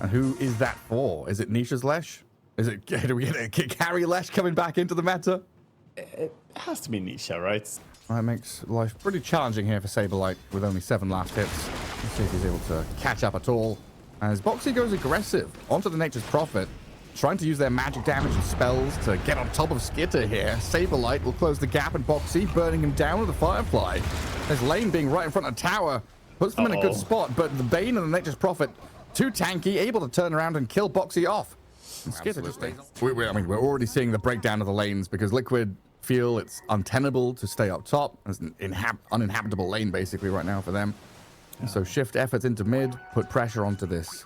And who is that for? Is it Nisha's Lesh? Is it, do we get a carry Lesh coming back into the meta? It has to be Nisha, right? That makes life pretty challenging here for Saberlight with only 7 last hits. Let's see if he's able to catch up at all. As Boxy goes aggressive onto the Nature's Prophet, trying to use their magic damage and spells to get on top of Skitter here. Saberlight will close the gap, and Boxy burning him down with a Firefly. There's Lane being right in front of tower. Puts them in a good spot, but the Bane and the Nature's Prophet, too tanky, able to turn around and kill Boxy off. And Skitter just stays. I mean, we're already seeing the breakdown of the lanes because Liquid feel it's untenable to stay up top. It's an uninhabitable lane basically right now for them. And so shift efforts into mid, put pressure onto this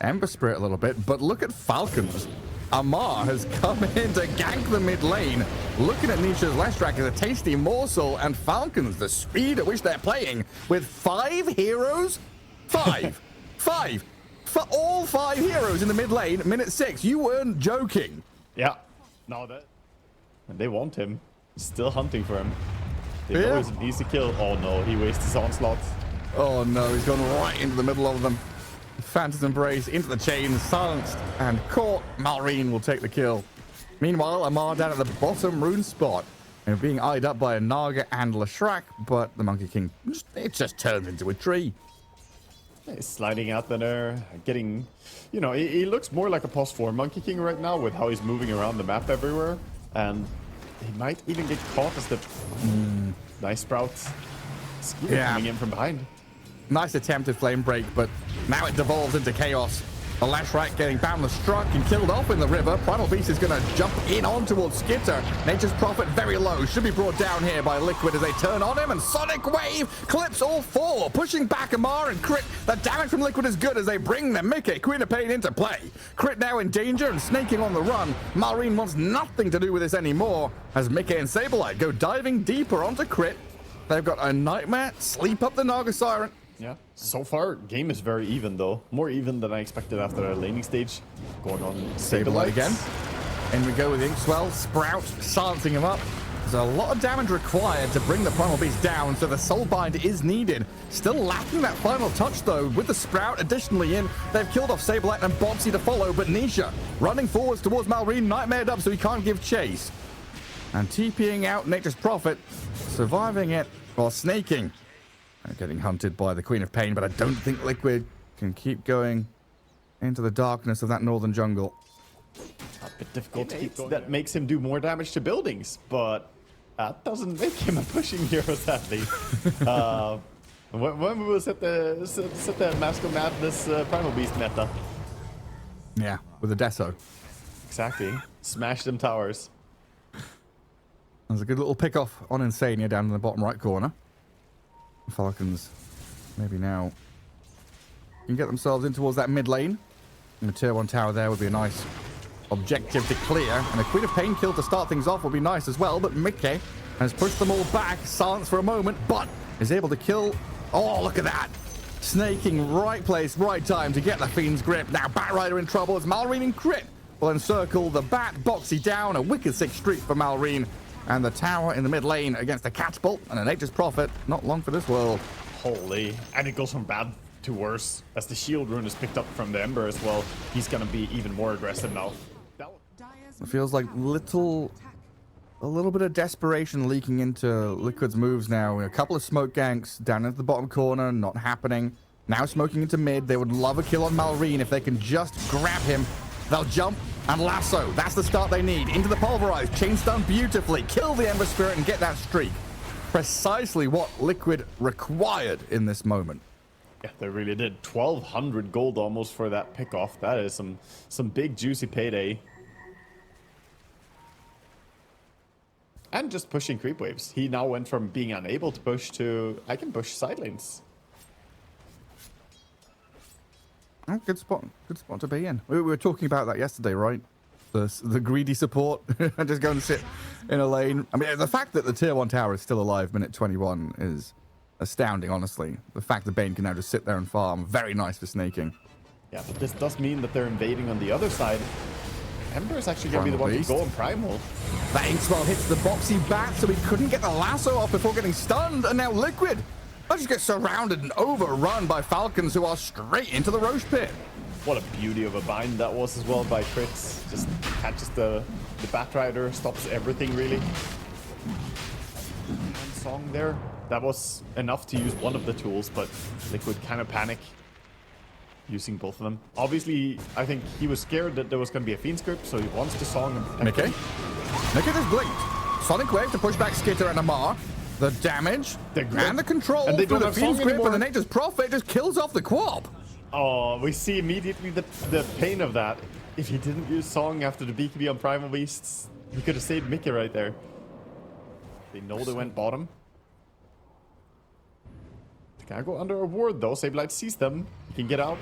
Ember Spirit a little bit, but look at Falcons. Amar has come in to gank the mid lane. Looking at Nisha's Leshrac as a tasty morsel, and Falcons, the speed at which they're playing with 5 heroes? 5. 5. For all 5 heroes in the mid lane, minute 6. You weren't joking. Yeah. No, they want him. Still hunting for him. They know he's an easy kill. Oh no, he wastes his onslaught. Oh no, he's gone right into the middle of them. Phantom's Embrace into the chain, silenced and caught. Malrine will take the kill. Meanwhile, Amar down at the bottom rune spot and being eyed up by a Naga and Leshrac, but the Monkey King, it just turns into a tree. He's sliding out there, getting, you know, he looks more like a post 4 Monkey King right now with how he's moving around the map everywhere. And he might even get caught as the nice Sprout. Coming in from behind. Nice attempted flame break, but now it devolves into chaos. The Leshrac getting boundless struck and killed off in the river. Primal Beast is going to jump in on towards Skitter. Nature's Prophet very low. Should be brought down here by Liquid as they turn on him. And Sonic Wave clips all 4, pushing back Amar and Crit. The damage from Liquid is good as they bring the Mickey, Queen of Pain, into play. Crit now in danger and snaking on the run. Malrine wants nothing to do with this anymore as Mickey and Saberlight go diving deeper onto Crit. They've got a Nightmare, sleep up the Naga Siren. Yeah, so far, game is very even though. More even than I expected after a laning stage. Going on Saberlight again. In we go with Inkswell, Sprout, silencing him up. There's a lot of damage required to bring the Primal Beast down, so the Soulbind is needed. Still lacking that final touch though, with the Sprout additionally in. They've killed off Saberlight and Boxy to follow, but Nisha running forwards towards Malrine, nightmared up so he can't give chase. And TPing out Nature's Prophet, surviving it while snaking. Getting hunted by the Queen of Pain, but I don't think Liquid can keep going into the darkness of that northern jungle. A bit difficult to keep. That makes him do more damage to buildings, but that doesn't make him a pushing hero, sadly. When we will set the Mask of Madness Primal Beast meta. Yeah, with a Deso. Exactly. Smash them towers. There's a good little pick off on Insania down in the bottom right corner. Falcons maybe now can get themselves in towards that mid lane. And the tier 1 tower there would be a nice objective to clear. And a Queen of Pain kill to start things off would be nice as well. But Mickey has pushed them all back, silenced for a moment, but is able to kill. Oh, look at that. Snaking right place, right time to get the Fiend's Grip. Now Batrider in trouble as Malrine and Crit will encircle the Bat. Boxy down, a wicked 6 streak for Malrine. And the tower in the mid lane against the Catapult and a Nature's Prophet. Not long for this world. Holy. And it goes from bad to worse as the shield rune is picked up from the Ember as well. He's going to be even more aggressive now. It feels like a little bit of desperation leaking into Liquid's moves now. A couple of smoke ganks down into the bottom corner, not happening. Now smoking into mid. They would love a kill on Malrine if they can just grab him. They'll jump and lasso. That's the start they need. Into the pulverize. Chain stun beautifully. Kill the Ember Spirit and get that streak. Precisely what Liquid required in this moment. Yeah, they really did. 1,200 gold almost for that pick-off. That is some big juicy payday. And just pushing creep waves. He now went from being unable to push to I can push side lanes. Oh, good spot to be in. We were talking about that yesterday, right? The greedy support and just go and sit in a lane. I mean, the fact that the tier 1 tower is still alive minute 21 is astounding, honestly. The fact that Bane can now just sit there and farm, very nice for snaking. Yeah, but this does mean that they're invading on the other side. Ember is actually going to be the one to go in Primal. That Inkswell hits the Boxy Bat, so he couldn't get the lasso off before getting stunned, and now Liquid. I just get surrounded and overrun by Falcons who are straight into the Roche pit. What a beauty of a bind that was as well by Crits. Just catches the Batrider, stops everything really. One song there. That was enough to use one of the tools, but Liquid kind of panic using both of them. Obviously, I think he was scared that there was going to be a Fiend script, so he wants the song and protect him. Mickey just blinked. Sonic Wave to push back Skitter and Amar. The damage and the control and they through don't the have Fiend song script, anymore. and the Nature's Prophet just kills off the Quab. Oh, we see immediately the pain of that. If he didn't use Song after the BKB on Primal Beasts, he could have saved Mickey right there. They know they went bottom. They gotta go under a ward though. Sableye sees them. He can get out.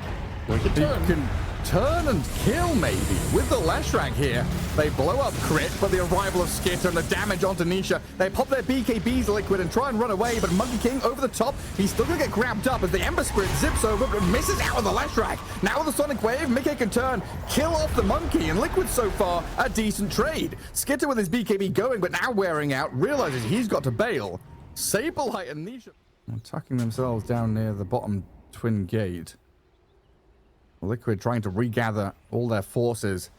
He can turn and kill maybe with the Leshrac here. They blow up Crit, but the arrival of Skitter and the damage onto Nisha. They pop their BKBs Liquid and try and run away, but Monkey King over the top. He's still gonna get grabbed up as the Ember Spirit zips over but misses out with the Leshrac. Now with the Sonic Wave, Mickey can turn, kill off the Monkey, and Liquid so far a decent trade. Skitter with his BKB going, but now wearing out, realizes he's got to bail. Sableye and Nisha tucking themselves down near the bottom twin gate. Liquid trying to regather all their forces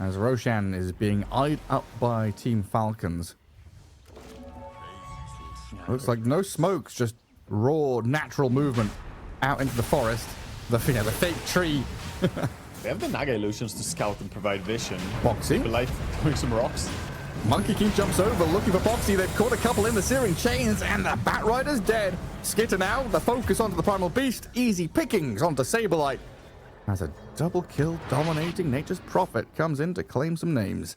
as Roshan is being eyed up by Team Falcons. Looks like no smokes, just raw natural movement out into the forest. The fake tree. They have the Naga illusions to scout and provide vision. Boxy. Like throwing some rocks. Monkey King jumps over looking for Boxy. They've caught a couple in the searing chains and the Batrider's dead. Skitter now, the focus onto the Primal Beast. Easy pickings onto Sableye. As a double kill dominating Nature's Prophet comes in to claim some names.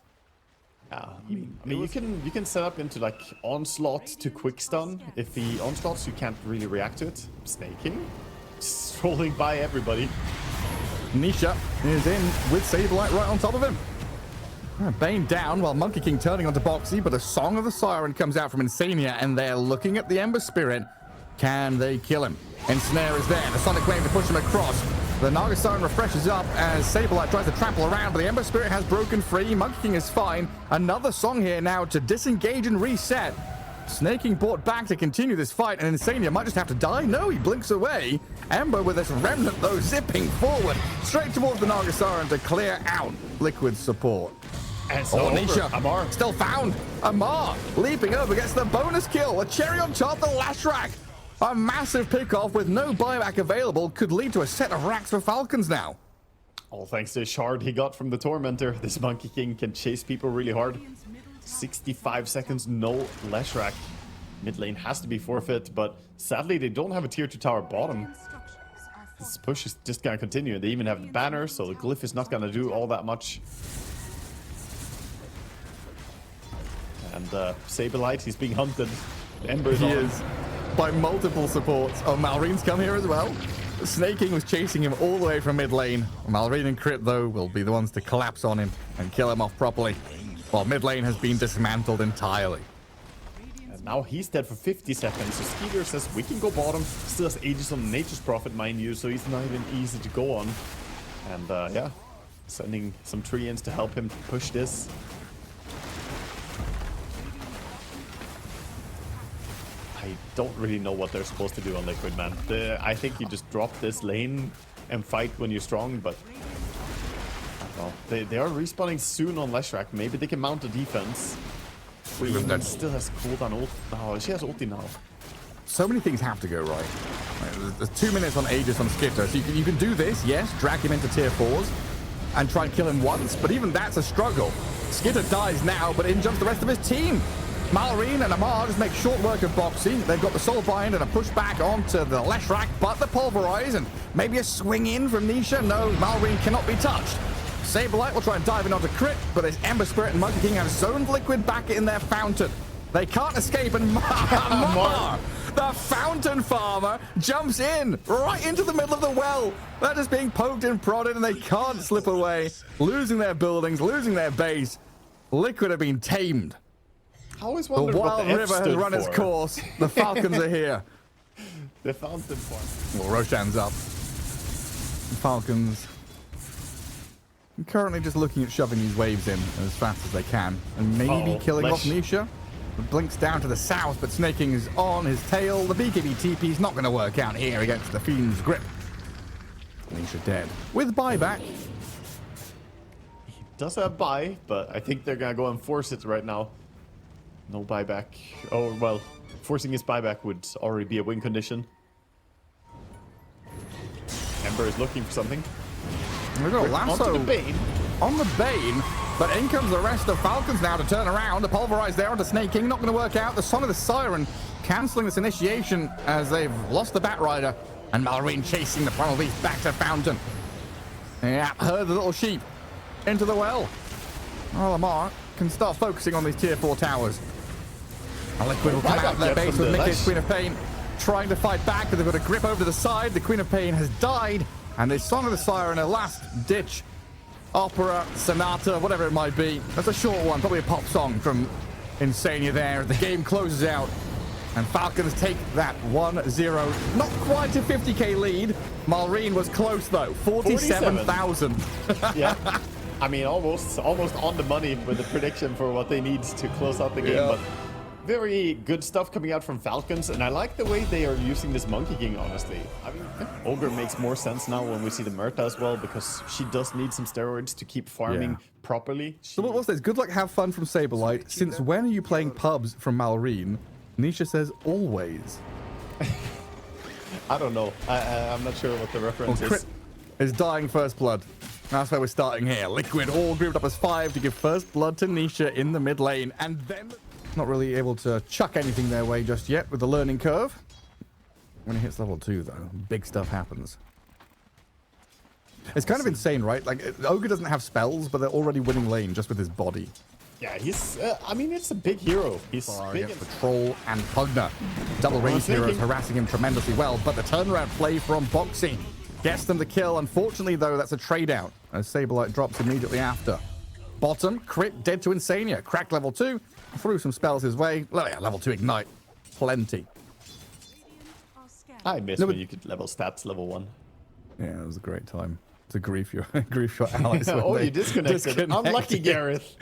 Yeah, I mean you can set up into like onslaught to quick stun. If he onslaughts, you can't really react to it. Snaking, strolling by everybody. Nisha is in with Sableye right on top of him. Bane down while Monkey King turning onto Boxy, but a Song of the Siren comes out from Insania and they're looking at the Ember Spirit. Can they kill him? Ensnare is there. The Sonic Wave to push him across. The Naga Siren refreshes up as Sableye tries to trample around, but the Ember Spirit has broken free. Monkey King is fine. Another Song here now to disengage and reset. Snaking brought back to continue this fight, and Insania might just have to die. No, he blinks away. Ember with this remnant, though, zipping forward, straight towards the Naga Siren to clear out Liquid's support. And so Nisha, Amar still found. Amar leaping over, gets the bonus kill. A cherry on top, the Leshrac. A massive pickoff with no buyback available could lead to a set of racks for Falcons now. All thanks to the shard he got from the Tormentor. This Monkey King can chase people really hard. 65 seconds, no Leshrac. Mid lane has to be forfeit, but sadly they don't have a tier 2 tower bottom. This push is just gonna continue. They even have the banner, so the glyph is not gonna do all that much. And Sableye, he's being hunted. Ember's He on him. is by multiple supports. Oh, Malreen's come here as well. Snaking was chasing him all the way from mid lane. Malreen and Crit, though, will be the ones to collapse on him and kill him off properly, while mid lane has been dismantled entirely. And now he's dead for 50 seconds. So Skeeter says we can go bottom. Still has Aegis on Nature's Prophet, mind you, so he's not even easy to go on. And yeah, sending some Treants to help him push this. I don't really know what they're supposed to do on Liquid, man. I think you just drop this lane and fight when you're strong, but I don't know. They are respawning soon on Leshrac. Maybe they can mount a defense. Freeman still has cooldown ult. Oh, she has ulti now. So many things have to go right. There's 2 minutes on Aegis on Skitter, so you can do this, yes, drag him into tier 4s and try and kill him once, but even that's a struggle. Skitter dies now, but in jumps the rest of his team. Malreen and Amar just make short work of Boxy. They've got the Soul Bind and a pushback onto the Leshrac, but the Pulverize and maybe a swing in from Nisha. No, Malreen cannot be touched. Sableye will try and dive in onto Crit, but his Ember Spirit and Monkey King have zoned Liquid back in their fountain. They can't escape, and Amar, the Fountain Farmer, jumps in right into the middle of the well. They're just being poked and prodded, and they can't slip away, losing their buildings, losing their base. Liquid have been tamed. I always The wondered what Wild the F River has stood run its for. course. The Falcons are here. The Fountain Farm. Well, Roshan's up. Falcons currently just looking at shoving these waves in as fast as they can and maybe killing off Nisha. It blinks down to the south, but Snaking is on his tail. The BKB TP is not going to work out here against the Fiend's grip. Nisha dead. With buyback. He does have buy, but I think they're gonna go and force it right now. No buyback. Oh, well, forcing his buyback would already be a win condition. Ember is looking for something. We've got a lasso Onto the Bane. on the Bane, but in comes the rest of Falcons now to turn around. The pulverize there onto Snake King, not going to work out. The Song of the Siren cancelling this initiation as they've lost the Bat Rider, and Malrine chasing the Primal Beast back to Fountain. Yeah, herd the little sheep into the well. Oh, Lamar can start focusing on these tier 4 towers. A Liquid will come out of their base with Mickey's Queen of Pain trying to fight back, but they've got a grip over to the side. The Queen of Pain has died, and this Song of the Siren, a last ditch opera, sonata, whatever it might be. That's a short one, probably a pop song from Insania there. The game closes out, and Falcons take that 1-0. Not quite a 50k lead. Malrine was close though, 47,000. Yeah. I mean, almost on the money with the prediction for what they need to close out the game, Yeah. but very good stuff coming out from Falcons, and I like the way they are using this Monkey King, honestly. I mean, Ogre makes more sense now when we see the Murta as well, because she does need some steroids to keep farming properly. So what was this? Good luck, have fun from Saberlight. Since when are you playing pubs from Malrine? Nisha says always. I don't know. I'm not sure what the reference Well, Crit is dying first blood. That's where we're starting here. Liquid all grouped up as 5 to give first blood to Nisha in the mid lane, and then not really able to chuck anything their way just yet with the learning curve. When it hits level 2 though, big stuff happens. It's kind of insane, right? Like, Ogre doesn't have spells, but they're already winning lane just with his body. Yeah, he's, I mean, it's a big hero. He's big Against the Troll and Pugner. Double range heroes harassing him tremendously well, but the turnaround play from Boxy gets them the kill. Unfortunately, though, that's a trade out as Saberlight drops immediately after. Bottom, crit, dead to Insania. Cracked level 2, threw some spells his way. Level 2 ignite. Plenty. I miss when you could level stats level 1. Yeah, it was a great time to grief your allies. Oh, you disconnected. Unlucky, Gareth.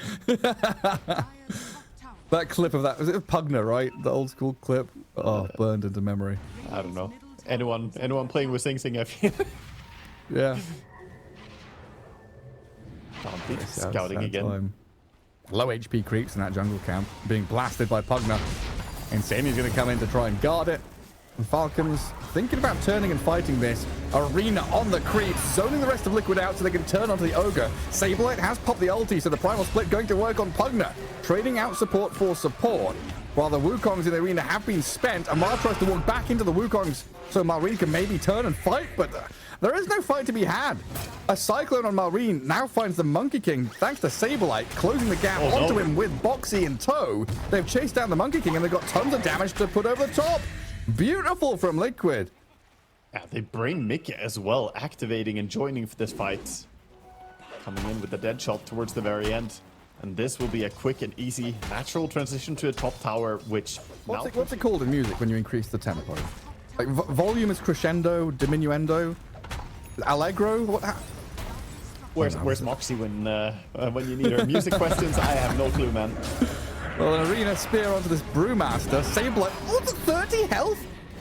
That clip of that, was it Pugner, right? The old school clip. Oh, burned into memory. I don't know. Anyone playing with Sing Sing, I feel. Yeah. Scouting again. Time. Low HP creeps in that jungle camp, being blasted by Pugner. Insania's going to come in to try and guard it. And Falcons thinking about turning and fighting this. Arena on the creep, zoning the rest of Liquid out so they can turn onto the Ogre. Saberlight has popped the ulti, so the Primal Split going to work on Pugner. Trading out support for support. While the Wukongs in the arena have been spent, Amar tries to walk back into the Wukongs so Malrine can maybe turn and fight, but there is no fight to be had. A Cyclone on Malrine now finds the Monkey King thanks to Saberlight, closing the gap onto him with Boxy in tow. They've chased down the Monkey King and they've got tons of damage to put over the top. Beautiful from Liquid. Yeah, they bring Mickey as well, activating and joining for this fight. Coming in with the dead shot towards the very end. And this will be a quick and easy natural transition to a top tower, which... What's it called in music when you increase the tempo? Like, volume is crescendo, diminuendo, allegro? Where's Moxie when you need her? Music questions? I have no clue, man. Well, an arena spear onto this Brewmaster. Saberlight, what's it, 30 health?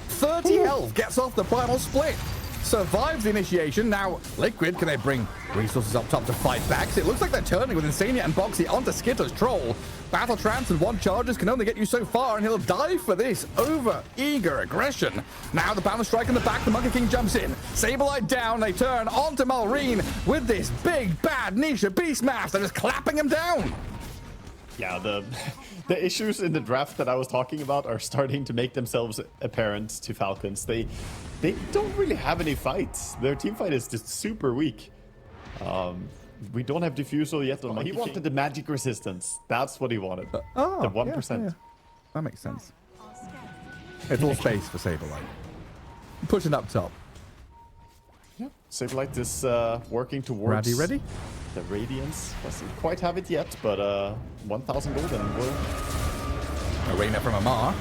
30 health, gets off the Primal Split. Survives the initiation. Now, Liquid, can they bring resources up top to fight back? So it looks like they're turning with Insania and Boxy onto Skitter's Troll. Battle Trance and one charges can only get you so far, and he'll die for this over-eager aggression. Now the Bound Strike in the back, the Monkey King jumps in. Saberlight down, they turn onto Malrine with this big, bad Nisha Beastmaster just clapping him down. Yeah, the issues in the draft that I was talking about are starting to make themselves apparent to Falcons. They don't really have any fights. Their team fight is just super weak. We don't have Diffusal yet. He wanted the magic resistance. That's what he wanted. The 1%. Yeah. That makes sense. It's all space for Saberlight. Pushing up top. Yeah, Saberlight is working towards... Ready? The Radiance. Doesn't quite have it yet, but 1,000 gold and we're... Arena from Amar.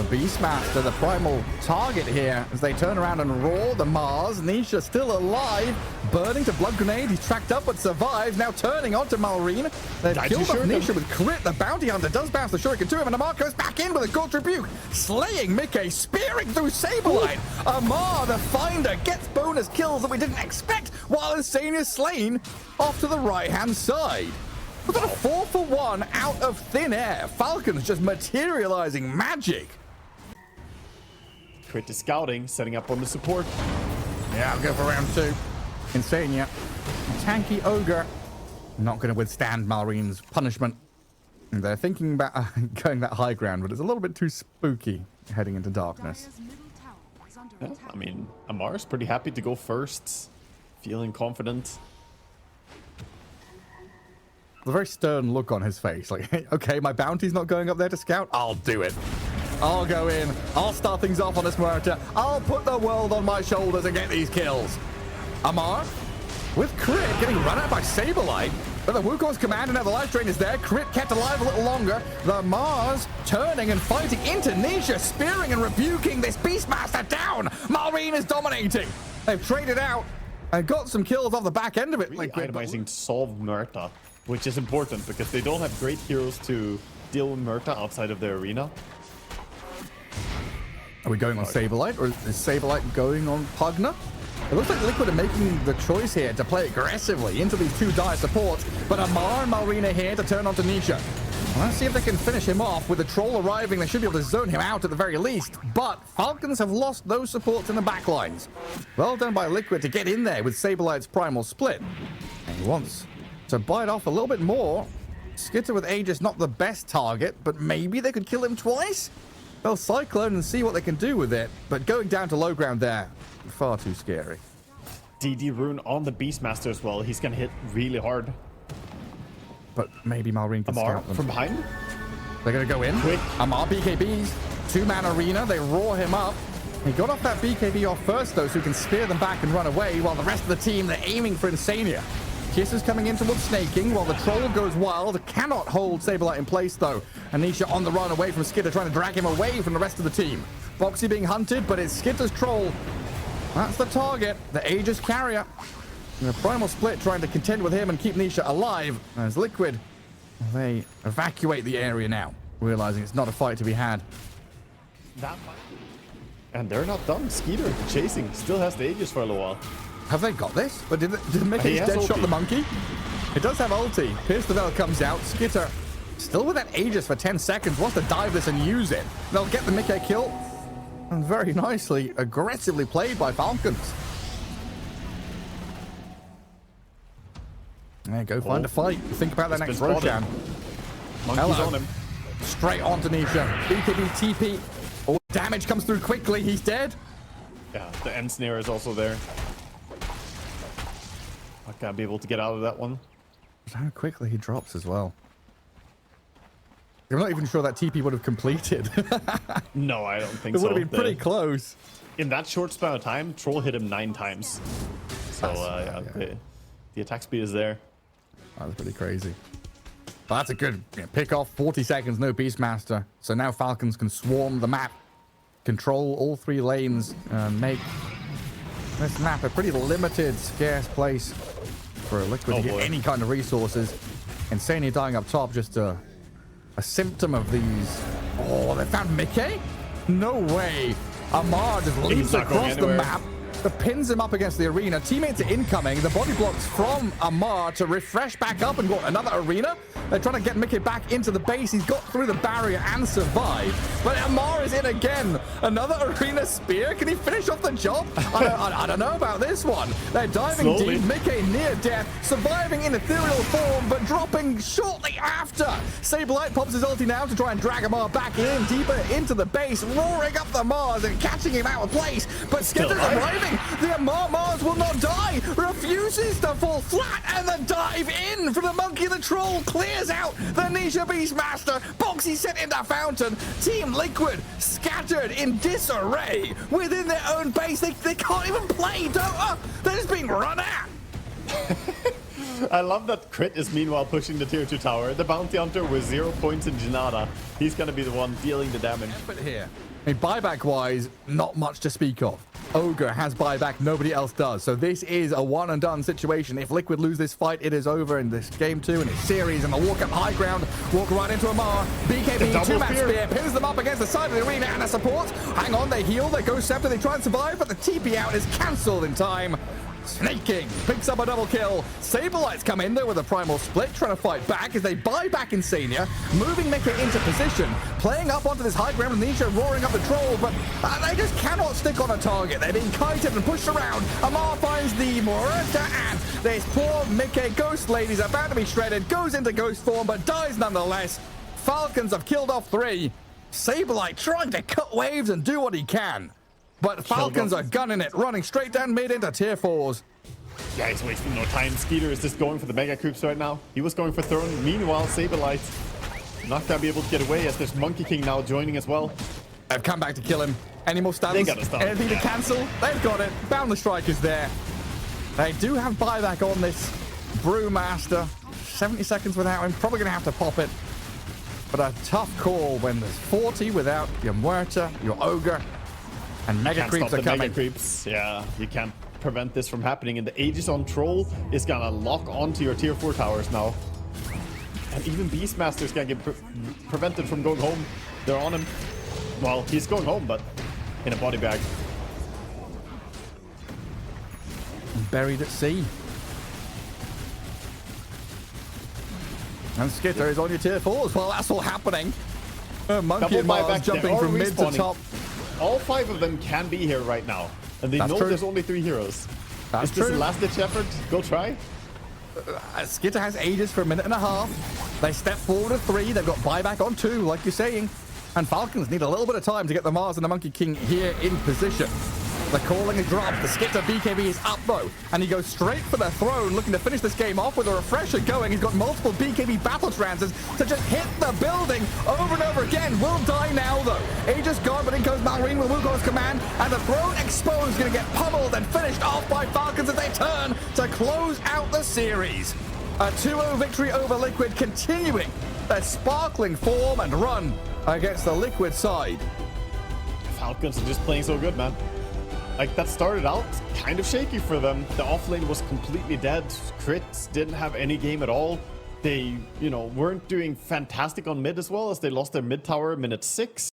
Beastmaster, the primal target here as they turn around and roar. The Mars, Nisha still alive, burning to Blood Grenade. He's tracked up but survives. Now turning onto Malrine. They've killed off Nisha with crit. The Bounty Hunter does bounce the Shuriken to him, and Amar goes back in with a Gold Rebuke, slaying Mickey, spearing through Saberlight. Amar, the Finder, gets both bonus kills that we didn't expect, while Insane is slain off to the right-hand side. We've got a 4-for-1 out of thin air. Falcons just materializing magic. Crit is scouting, setting up on the support. Yeah, I'll go for round 2. Insania, tanky ogre, not going to withstand Malreen's punishment. And they're thinking about going that high ground, but it's a little bit too spooky heading into darkness. Yeah, I mean, Amar's pretty happy to go first, feeling confident. A very stern look on his face, like, okay, my bounty's not going up there to scout, I'll do it. I'll go in, I'll start things off on this Muerta, I'll put the world on my shoulders and get these kills. Amar, with crit, getting run out by Saberlight, but the Wukong's command and now the life drain is there. Crit kept alive a little longer. The Mars turning and fighting into Nisha, spearing and rebuking this Beastmaster down. Malreen is dominating. They've traded out and got some kills off the back end of it. Really itemizing to solve Muerta, which is important because they don't have great heroes to deal with Muerta outside of their arena. Are we going on Saberlight, or is Saberlight going on Pugna? It looks like Liquid are making the choice here to play aggressively into these two dire supports, but Amar and Malrina here to turn onto Nisha. Well, let's see if they can finish him off. With the troll arriving, they should be able to zone him out at the very least, but Falcons have lost those supports in the backlines. Well done by Liquid to get in there with Saberlight's primal split. And he wants to bite off a little bit more. Skitter with Aegis not the best target, but maybe they could kill him twice? They'll Cyclone and see what they can do with it, but going down to low ground there, far too scary. DD rune on the Beastmaster as well. He's gonna hit really hard. But maybe Malreen can Amar scout them. from behind. They're gonna go in. Quick. Amar BKBs, 2-man arena. They roar him up. He got off that BKB off first though, so he can spear them back and run away, while the rest of the team, they're aiming for Insania. Kiss is coming in towards Snaking while the troll goes wild. Cannot hold Saberlight in place though. Anisha on the run away from Skitter, trying to drag him away from the rest of the team. Boxy being hunted, but it's Skitter's troll. That's the target, the Aegis carrier. And the primal split trying to contend with him and keep Nisha alive. As Liquid, they evacuate the area now, realizing it's not a fight to be had. And they're not done. Skeeter chasing still has the Aegis for a little while. Have they got this? But did Mickey dead shot the monkey? It does have ulti. Pierce the Veil comes out. Skitter still with that Aegis for 10 seconds. Wants to dive this and use it. They'll get the Mickey kill. And very nicely, aggressively played by Falcons. There you go, find a fight. Think about that next Roshan. Monkey's on him. Straight on to Nisha. BKB TP. Oh, damage comes through quickly. He's dead. Yeah, the end snare is also there. I can't be able to get out of that one. How quickly he drops as well. I'm not even sure that TP would have completed. No, I don't think so. It would have been pretty close. In that short span of time, Troll hit him 9 times. So, yeah. The attack speed is there. That was pretty crazy. But that's a good pick off. 40 seconds, no Beastmaster. So now Falcons can swarm the map, control all 3 lanes, and make this map a pretty limited, scarce place for a Liquid to get any kind of resources. Insania dying up top, just a symptom of these. Oh, they found Mickey? No way. Amar just leaps across the map. That pins him up against the arena. Teammates are incoming. The body blocks from Amar to refresh back up and go another arena. They're trying to get Mickey back into the base. He's got through the barrier and survived. But Amar is in again. Another arena spear. Can he finish off the job? I don't know about this one. They're diving deep. Mickey near death. Surviving in ethereal form, but dropping shortly after. Saberlight pops his ulti now to try and drag Amar back in, deeper into the base, roaring up the Mars and catching him out of place. But Skitter's arriving. The Mars will not die, refuses to fall flat, and the dive in from the monkey. The troll clears out the Nisha Beastmaster. Boxy sent into Fountain. Team Liquid scattered in disarray within their own base. They can't even play Dota. They're just being run at. I love that Crit is meanwhile pushing the tier 2 tower. The bounty hunter with 0 points in Janata. He's gonna be the one dealing the damage. But here, I mean, buyback-wise, not much to speak of. Ogre has buyback, nobody else does. So this is a one-and-done situation. If Liquid lose this fight, it is over in this game 2 in this series. And the walk up high ground, walk right into Amar. BKB, two-man spear, pins them up against the side of the arena, and a support. Hang on, they heal, they go scepter, they try and survive, but the TP out is cancelled in time. Snaking picks up a double kill. Saberlights come in there with a primal split, trying to fight back as they buy back Insania, moving Mika into position, playing up onto this high ground with Nisha roaring up the troll, but they just cannot stick on a target. They're being kited and pushed around. Amar finds the Moreta, and this poor Mika Ghost Lady's about to be shredded, goes into ghost form, but dies nonetheless. Falcons have killed off 3. Saberlight trying to cut waves and do what he can. But Falcons are gunning it, running straight down mid into tier 4s. Yeah, he's wasting no time. Skeeter is just going for the mega creeps right now. He was going for Throne. Meanwhile, Saberlight not gonna be able to get away as there's Monkey King now joining as well. They've come back to kill him. Any more stuns? They got a stun. Anything to cancel? They've got it. Boundless Strike is there. They do have buyback on this Brewmaster. 70 seconds without him. Probably going to have to pop it. But a tough call when there's 40 without your Muerta, your Ogre, and Mega Creeps are coming. Mega Creeps. Yeah, you can't prevent this from happening. And the Aegis on Troll is going to lock onto your tier 4 towers now. And even Beastmaster's going to get prevented from going home. They're on him. Well, he's going home, but in a body bag. Buried at sea. And Skitter is on your tier 4s. Well, that's all happening. Monkey and Mars jumping from mid to top. All 5 of them can be here right now. And they know there's only 3 heroes. That's Is this a last-ditch effort? Go try. Skitter has Aegis for a minute and a half. They step forward at 3. They've got buyback on 2, like you're saying. And Falcons need a little bit of time to get the Mars and the Monkey King here in position. The calling is dropped. The Skitter BKB is up, though. And he goes straight for the throne, looking to finish this game off with a refresher going. He's got multiple BKB battle trances to just hit the building over and over again. Will die now, though. Aegis gone, but in comes Malrine with Wukong's command. And the throne exposed, going to get pummeled and finished off by Falcons as they turn to close out the series. A 2-0 victory over Liquid, continuing their sparkling form and run against the Liquid side. Falcons are just playing so good, man. Like, that started out kind of shaky for them. The offlane was completely dead. Crits didn't have any game at all. They, weren't doing fantastic on mid as well, as they lost their mid tower minute 6.